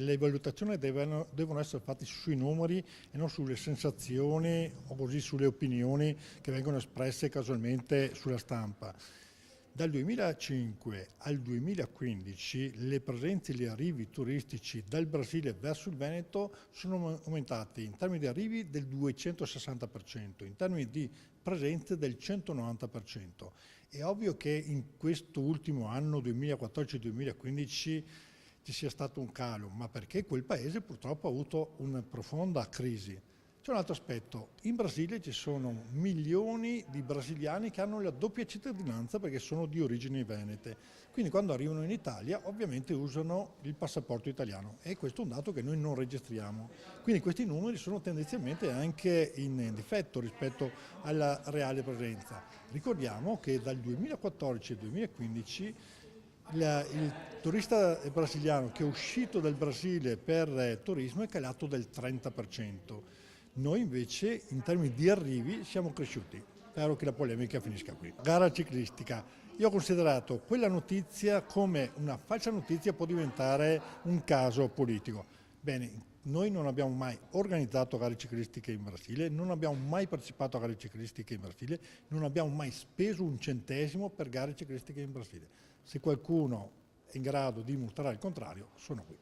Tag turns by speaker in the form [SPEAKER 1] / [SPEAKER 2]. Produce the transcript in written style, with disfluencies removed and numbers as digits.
[SPEAKER 1] le valutazioni devono essere fatte sui numeri e non sulle sensazioni o così sulle opinioni che vengono espresse casualmente sulla stampa. Dal 2005 al 2015 le presenze e gli arrivi turistici dal Brasile verso il Veneto sono aumentati in termini di arrivi del 260%, in termini di presenze del 190%. È ovvio che in questo ultimo anno, 2014-2015, ci sia stato un calo, ma perché quel paese purtroppo ha avuto una profonda crisi. C'è un altro aspetto, in Brasile ci sono milioni di brasiliani che hanno la doppia cittadinanza perché sono di origini venete, quindi quando arrivano in Italia ovviamente usano il passaporto italiano e questo è un dato che noi non registriamo, quindi questi numeri sono tendenzialmente anche in difetto rispetto alla reale presenza. Ricordiamo che dal 2014 al 2015 il turista brasiliano che è uscito dal Brasile per turismo è calato del 30%. Noi invece in termini di arrivi siamo cresciuti. Spero che la polemica finisca qui. Gara ciclistica. Io ho considerato quella notizia come una falsa notizia può diventare un caso politico. Bene, noi non abbiamo mai organizzato gare ciclistiche in Brasile, non abbiamo mai partecipato a gare ciclistiche in Brasile, non abbiamo mai speso un centesimo per gare ciclistiche in Brasile. Se qualcuno è in grado di dimostrare il contrario, sono qui.